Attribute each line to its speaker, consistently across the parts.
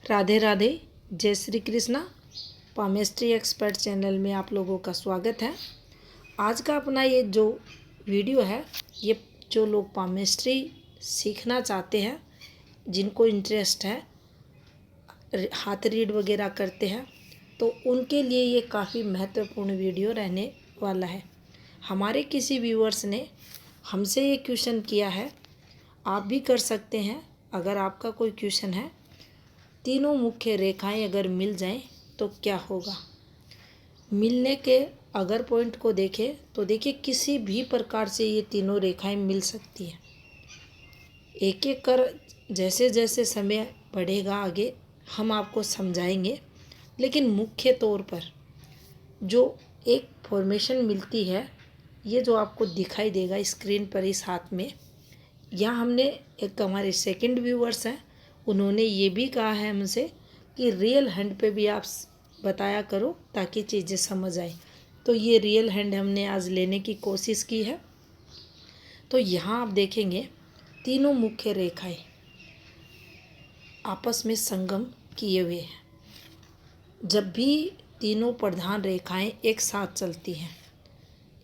Speaker 1: राधे राधे, जय Shri Krishna. Palmistry expert channel में आप लोगों का स्वागत है। आज का अपना ये जो वीडियो है, ये जो लोग पामेस्ट्री सीखना चाहते हैं, जिनको इंटरेस्ट है, हाथ रीड वगैरह करते हैं, तो उनके लिए ये काफ़ी महत्वपूर्ण वीडियो रहने वाला है। हमारे किसी व्यूअर्स ने हमसे ये क्वेश्चन किया है, आप भी कर सकते हैं अगर आपका कोई क्वेश्चन है। तीनों मुख्य रेखाएं अगर मिल जाएं तो क्या होगा। मिलने के अगर पॉइंट को देखें तो देखिए, किसी भी प्रकार से ये तीनों रेखाएं मिल सकती हैं। एक एक कर जैसे जैसे समय बढ़ेगा आगे हम आपको समझाएंगे, लेकिन मुख्य तौर पर जो एक फॉर्मेशन मिलती है, ये जो आपको दिखाई देगा स्क्रीन पर इस हाथ में, यहाँ हमने एक हमारे सेकंड व्यूअर्स हैं, उन्होंने ये भी कहा है हमसे कि रियल हैंड पे भी आप बताया करो ताकि चीज़ें समझ आए। तो ये रियल हैंड हमने आज लेने की कोशिश की है। तो यहाँ आप देखेंगे तीनों मुख्य रेखाएं आपस में संगम किए हुए हैं। जब भी तीनों प्रधान रेखाएं एक साथ चलती हैं,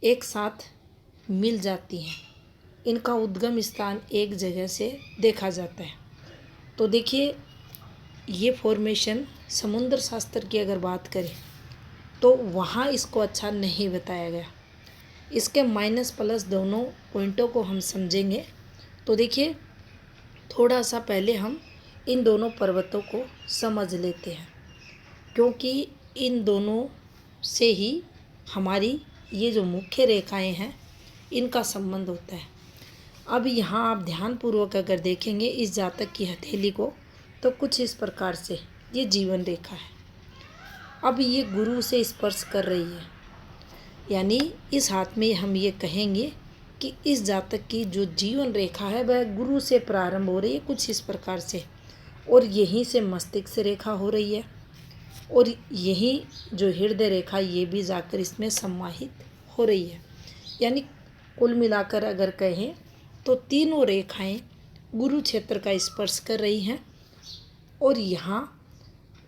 Speaker 1: एक साथ मिल जाती हैं, इनका उद्गम स्थान एक जगह से देखा जाता है। तो देखिए, ये फॉर्मेशन समुद्र शास्त्र की अगर बात करें तो वहाँ इसको अच्छा नहीं बताया गया। इसके माइनस प्लस दोनों पॉइंटों को हम समझेंगे। तो देखिए, थोड़ा सा पहले हम इन दोनों पर्वतों को समझ लेते हैं, क्योंकि इन दोनों से ही हमारी ये जो मुख्य रेखाएं हैं, इनका संबंध होता है। अब यहाँ आप ध्यानपूर्वक अगर देखेंगे इस जातक की हथेली को, तो कुछ इस प्रकार से ये जीवन रेखा है। अब ये गुरु से स्पर्श कर रही है, यानी इस हाथ में हम ये कहेंगे कि इस जातक की जो जीवन रेखा है वह गुरु से प्रारंभ हो रही है कुछ इस प्रकार से, और यहीं से मस्तिष्क रेखा हो रही है, और यही जो हृदय रेखा ये भी जाकर इसमें समाहित हो रही है। यानी कुल मिलाकर अगर कहें तो तीनों रेखाएं गुरु क्षेत्र का स्पर्श कर रही हैं, और यहाँ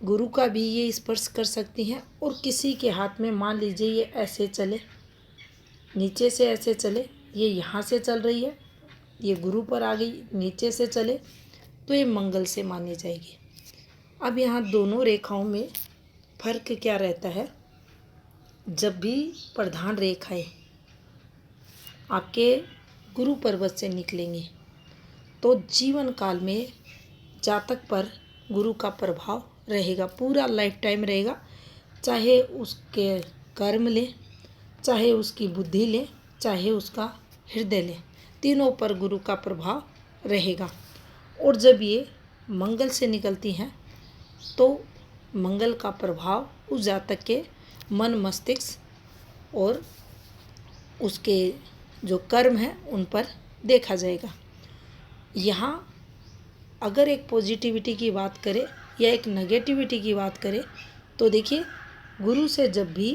Speaker 1: गुरु का भी ये स्पर्श कर सकती हैं। और किसी के हाथ में मान लीजिए ये ऐसे चले, नीचे से ऐसे चले, ये यहाँ से चल रही है, ये गुरु पर आ गई, नीचे से चले तो ये मंगल से मानी जाएगी। अब यहाँ दोनों रेखाओं में फर्क क्या रहता है। जब भी प्रधान रेखाएं आपके गुरु पर्वत से निकलेंगी तो जीवन काल में जातक पर गुरु का प्रभाव रहेगा, पूरा लाइफ टाइम रहेगा। चाहे उसके कर्म लें, चाहे उसकी बुद्धि लें, चाहे उसका हृदय लें, तीनों पर गुरु का प्रभाव रहेगा। और जब ये मंगल से निकलती हैं तो मंगल का प्रभाव उस जातक के मन, मस्तिष्क और उसके जो कर्म हैं उन पर देखा जाएगा। यहाँ अगर एक पॉजिटिविटी की बात करें या एक नेगेटिविटी की बात करें तो देखिए, गुरु से जब भी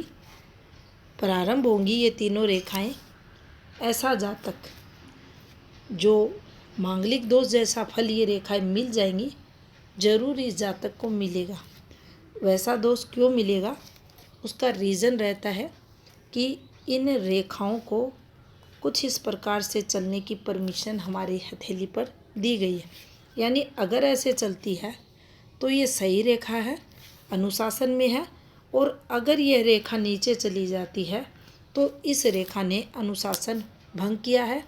Speaker 1: प्रारंभ होंगी ये तीनों रेखाएं, ऐसा जातक जो मांगलिक दोष जैसा फल ये रेखाएं मिल जाएंगी, जरूर इस जातक को मिलेगा। वैसा दोष क्यों मिलेगा, उसका रीज़न रहता है कि इन रेखाओं को कुछ इस प्रकार से चलने की परमिशन हमारी हथेली पर दी गई है। यानी अगर ऐसे चलती है तो ये सही रेखा है, अनुशासन में है, और अगर यह रेखा नीचे चली जाती है तो इस रेखा ने अनुशासन भंग किया है।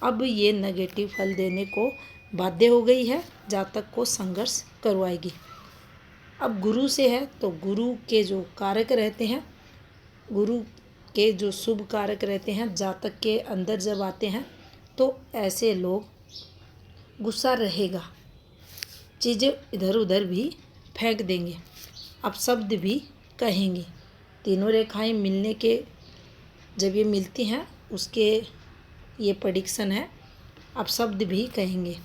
Speaker 1: अब ये नेगेटिव फल देने को बाध्य हो गई है, जातक को संघर्ष करवाएगी। अब गुरु से है तो गुरु के जो कारक रहते हैं, गुरु के जो शुभ कारक रहते हैं, जातक के अंदर जब आते हैं तो ऐसे लोग गुस्सा रहेगा, चीज़ें इधर उधर भी फेंक देंगे, अब शब्द भी कहेंगे। तीनों रेखाएं मिलने के जब ये मिलती हैं उसके ये प्रेडिक्शन है, अब शब्द भी कहेंगे।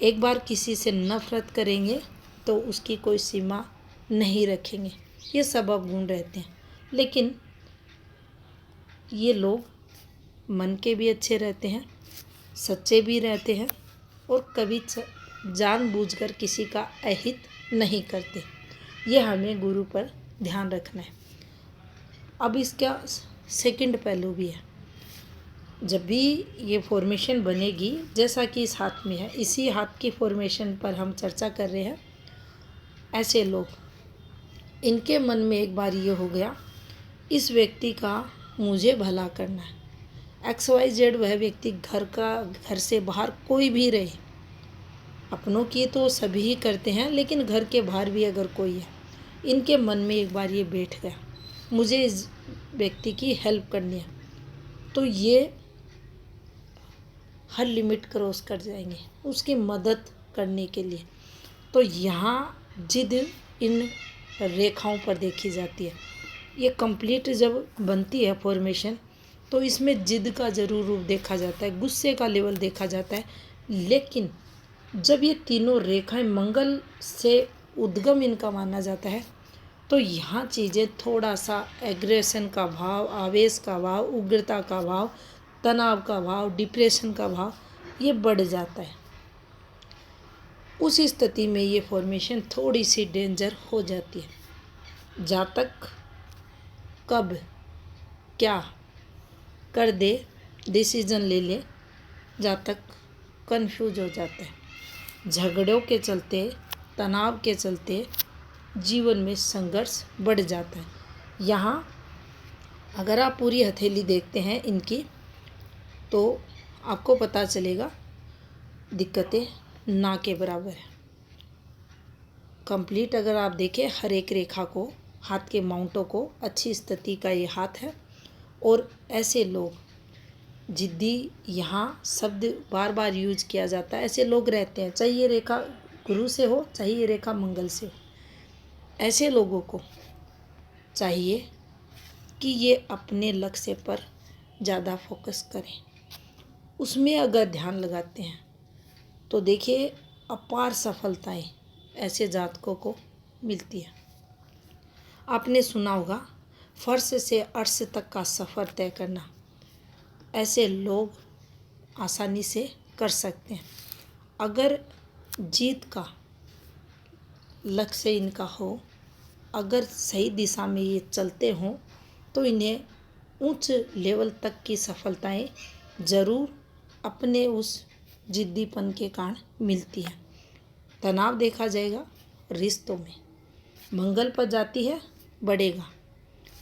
Speaker 1: एक बार किसी से नफरत करेंगे तो उसकी कोई सीमा नहीं रखेंगे। ये सब अवगुण रहते हैं, लेकिन ये लोग मन के भी अच्छे रहते हैं, सच्चे भी रहते हैं, और कभी जानबूझकर किसी का अहित नहीं करते। ये हमें गुरु पर ध्यान रखना है। अब इसका सेकंड पहलू भी है। जब भी ये फॉर्मेशन बनेगी, जैसा कि इस हाथ में है, इसी हाथ की फॉर्मेशन पर हम चर्चा कर रहे हैं। ऐसे लोग, इनके मन में एक बार ये हो गया, इस व्यक्ति का मुझे भला करना है। XYZ वह व्यक्ति घर से बाहर कोई भी रहे, अपनों की तो सभी ही करते हैं, लेकिन घर के बाहर भी अगर कोई है, इनके मन में एक बार ये बैठ गया, मुझे इस व्यक्ति की हेल्प करनी है, तो ये हर लिमिट क्रॉस कर जाएंगे उसकी मदद करने के लिए। तो यहाँ जिद इन रेखाओं पर देखी जाती है। ये कंप्लीट जब बनती है फॉर्मेशन, तो इसमें जिद का ज़रूर रूप देखा जाता है, गुस्से का लेवल देखा जाता है। लेकिन जब ये तीनों रेखाएं मंगल से उद्गम इनका माना जाता है, तो यहाँ चीज़ें थोड़ा सा एग्रेशन का भाव, आवेश का भाव, उग्रता का भाव, तनाव का भाव, डिप्रेशन का भाव ये बढ़ जाता है। उस स्थिति में ये फॉर्मेशन थोड़ी सी डेंजर हो जाती है। जातक कब क्या कर दे, डिसीजन ले ले, जातक कंफ्यूज हो जाता है। झगड़ों के चलते, तनाव के चलते जीवन में संघर्ष बढ़ जाता है। यहाँ अगर आप पूरी हथेली देखते हैं इनकी, तो आपको पता चलेगा दिक्कतें ना के बराबर है। कंप्लीट अगर आप देखें हर एक रेखा को, हाथ के माउंटों को, अच्छी स्थिति का ये हाथ है। और ऐसे लोग जिद्दी, यहाँ शब्द बार बार यूज किया जाता है, ऐसे लोग रहते हैं, चाहे ये रेखा गुरु से हो, चाहे ये रेखा मंगल से हो। ऐसे लोगों को चाहिए कि ये अपने लक्ष्य पर ज़्यादा फोकस करें, उसमें अगर ध्यान लगाते हैं तो देखिए अपार सफलताएं ऐसे जातकों को मिलती है। आपने सुना होगा फर्श से अर्श तक का सफ़र तय करना, ऐसे लोग आसानी से कर सकते हैं। अगर जीत का लक्ष्य इनका हो, अगर सही दिशा में ये चलते हों, तो इन्हें उच्च लेवल तक की सफलताएं ज़रूर अपने उस जिद्दीपन के कारण मिलती है। तनाव देखा जाएगा रिश्तों में, मंगल पर जाती है बढ़ेगा,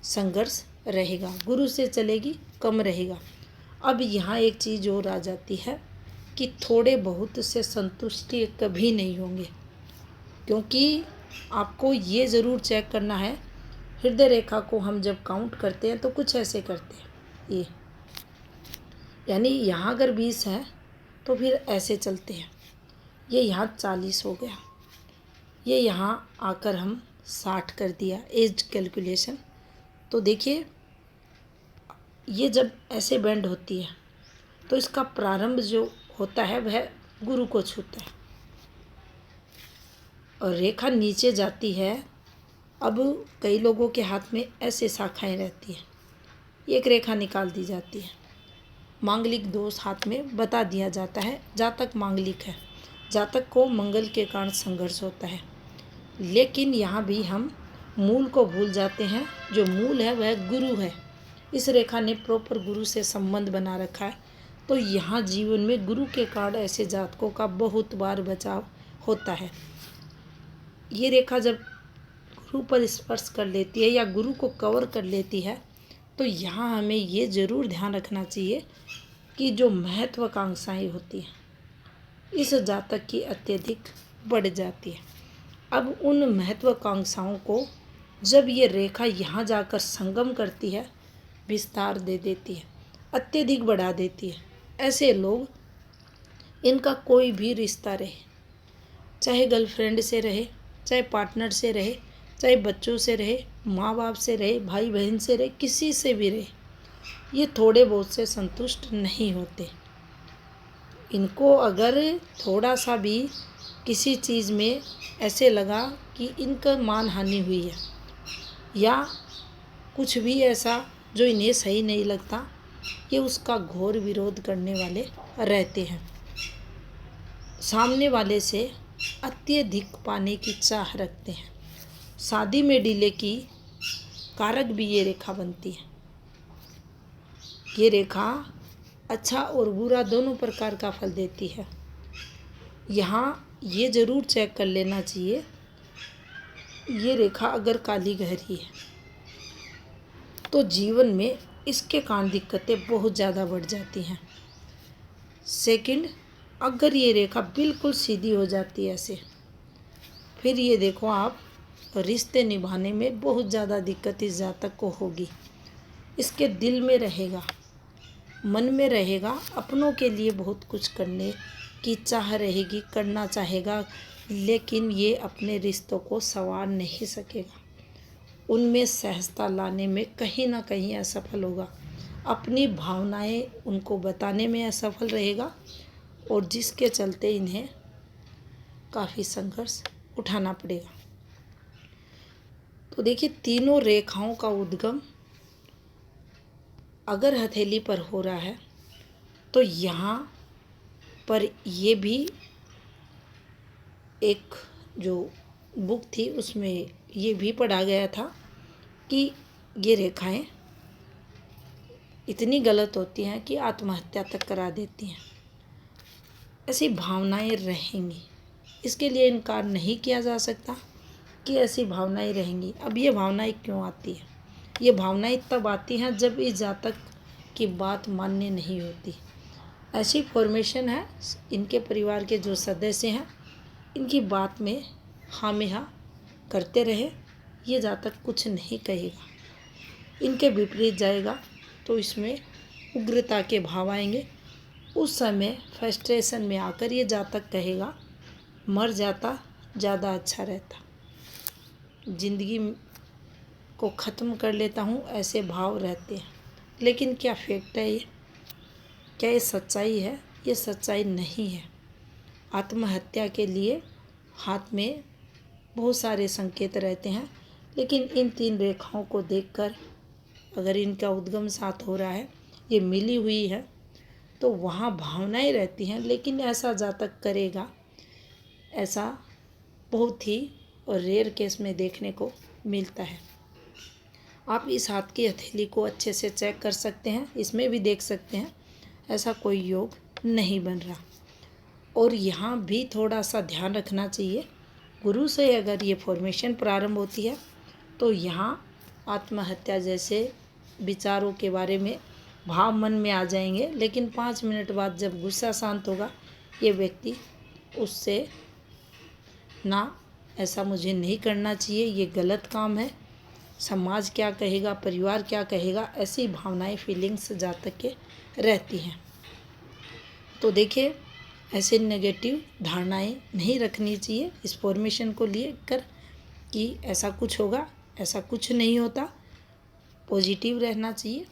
Speaker 1: संघर्ष रहेगा, गुरु से चलेगी कम रहेगा। अब यहाँ एक चीज़ और आ जाती है कि थोड़े बहुत से संतुष्टि कभी नहीं होंगे, क्योंकि आपको ये ज़रूर चेक करना है। हृदय रेखा को हम जब काउंट करते हैं तो कुछ ऐसे करते हैं, ये यानी यहाँ अगर 20 है तो फिर ऐसे चलते हैं। ये यहाँ 40 हो गया, ये यहाँ आकर हम 60 कर दिया एज कैलकुलेशन। तो देखिए ये जब ऐसे बेंड होती है तो इसका प्रारंभ जो होता है वह गुरु को छूता है, और रेखा नीचे जाती है। अब कई लोगों के हाथ में ऐसे शाखाएं रहती हैं, एक रेखा निकाल दी जाती है, मांगलिक दोष हाथ में बता दिया जाता है। जातक मांगलिक है, जातक को मंगल के कारण संघर्ष होता है। लेकिन यहाँ भी हम मूल को भूल जाते हैं, जो मूल है वह गुरु है। इस रेखा ने प्रॉपर गुरु से संबंध बना रखा है, तो यहाँ जीवन में गुरु के कारण ऐसे जातकों का बहुत बार बचाव होता है। ये रेखा जब गुरु पर स्पर्श कर लेती है या गुरु को कवर कर लेती है, तो यहाँ हमें ये ज़रूर ध्यान रखना चाहिए कि जो महत्वाकांक्षाएं होती हैं इस जातक की अत्यधिक बढ़ जाती है। अब उन महत्वाकांक्षाओं को जब ये रेखा यहाँ जाकर संगम करती है, विस्तार दे देती है, अत्यधिक बढ़ा देती है। ऐसे लोग, इनका कोई भी रिश्ता रहे, चाहे गर्लफ्रेंड से रहे, चाहे पार्टनर से रहे, चाहे बच्चों से रहे, माँ बाप से रहे, भाई बहन से रहे, किसी से भी रहे, ये थोड़े बहुत से संतुष्ट नहीं होते। इनको अगर थोड़ा सा भी किसी चीज़ में ऐसे लगा कि इनका मान हानि हुई है या कुछ भी ऐसा जो इन्हें सही नहीं लगता, ये उसका घोर विरोध करने वाले रहते हैं। सामने वाले से अत्यधिक पाने की चाह रखते हैं। शादी में डिले की कारक भी ये रेखा बनती है। ये रेखा अच्छा और बुरा दोनों प्रकार का फल देती है। यहाँ ये ज़रूर चेक कर लेना चाहिए, ये रेखा अगर काली गहरी है तो जीवन में इसके कारण दिक्कतें बहुत ज़्यादा बढ़ जाती हैं। सेकंड, अगर ये रेखा बिल्कुल सीधी हो जाती है ऐसे, फिर ये देखो आप रिश्ते निभाने में बहुत ज़्यादा दिक्कत इस जातक को होगी। इसके दिल में रहेगा, मन में रहेगा, अपनों के लिए बहुत कुछ करने की चाह रहेगी, करना चाहेगा, लेकिन ये अपने रिश्तों को संवार नहीं सकेगा। उनमें सहजता लाने में कहीं ना कहीं असफल होगा। अपनी भावनाएं उनको बताने में असफल रहेगा और जिसके चलते इन्हें काफ़ी संघर्ष उठाना पड़ेगा। तो देखिए, तीनों रेखाओं का उद्गम अगर हथेली पर हो रहा है तो यहाँ पर ये भी एक जो बुक थी उसमें ये भी पढ़ा गया था कि ये रेखाएं इतनी गलत होती हैं कि आत्महत्या तक करा देती हैं। ऐसी भावनाएं रहेंगी, इसके लिए इनकार नहीं किया जा सकता कि ऐसी भावनाएं रहेंगी। अब ये भावनाएं क्यों आती है? ये भावनाएं तब आती हैं जब इस जातक की बात मान्य नहीं होती। ऐसी फॉर्मेशन है, इनके परिवार के जो सदस्य हैं इनकी बात में हाँ में हाँ करते रहे, ये जातक कुछ नहीं कहेगा। इनके विपरीत जाएगा तो इसमें उग्रता के भाव आएंगे। उस समय फ्रस्ट्रेशन में आकर ये जातक कहेगा मर जाता ज़्यादा अच्छा रहता, जिंदगी को ख़त्म कर लेता हूँ, ऐसे भाव रहते हैं। लेकिन क्या फैक्ट है ये? क्या ये सच्चाई है? ये सच्चाई नहीं है। आत्महत्या के लिए हाथ में बहुत सारे संकेत रहते हैं, लेकिन इन तीन रेखाओं को देखकर अगर इनका उद्गम साथ हो रहा है, ये मिली हुई है, तो वहाँ भावनाएं रहती हैं। लेकिन ऐसा जातक करेगा, ऐसा बहुत ही और रेयर केस में देखने को मिलता है। आप इस हाथ की हथेली को अच्छे से चेक कर सकते हैं, इसमें भी देख सकते हैं ऐसा कोई योग नहीं बन रहा। और यहाँ भी थोड़ा सा ध्यान रखना चाहिए, गुरु से अगर ये फॉर्मेशन प्रारंभ होती है तो यहाँ आत्महत्या जैसे विचारों के बारे में भाव मन में आ जाएंगे, लेकिन 5 मिनट बाद जब गुस्सा शांत होगा, ये व्यक्ति उससे ना ऐसा मुझे नहीं करना चाहिए, ये गलत काम है, समाज क्या कहेगा, परिवार क्या कहेगा, ऐसी भावनाएं फीलिंग्स जातक के रहती हैं। तो देखिए, ऐसे नेगेटिव धारणाएं नहीं रखनी चाहिए इस फॉर्मेशन को लेकर कि ऐसा कुछ होगा, ऐसा कुछ नहीं होता। पॉजिटिव रहना चाहिए।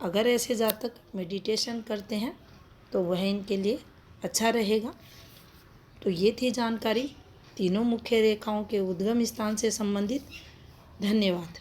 Speaker 1: अगर ऐसे जातक मेडिटेशन करते हैं तो वह इनके लिए अच्छा रहेगा। तो ये थी जानकारी तीनों मुख्य रेखाओं के उद्गम स्थान से संबंधित। धन्यवाद।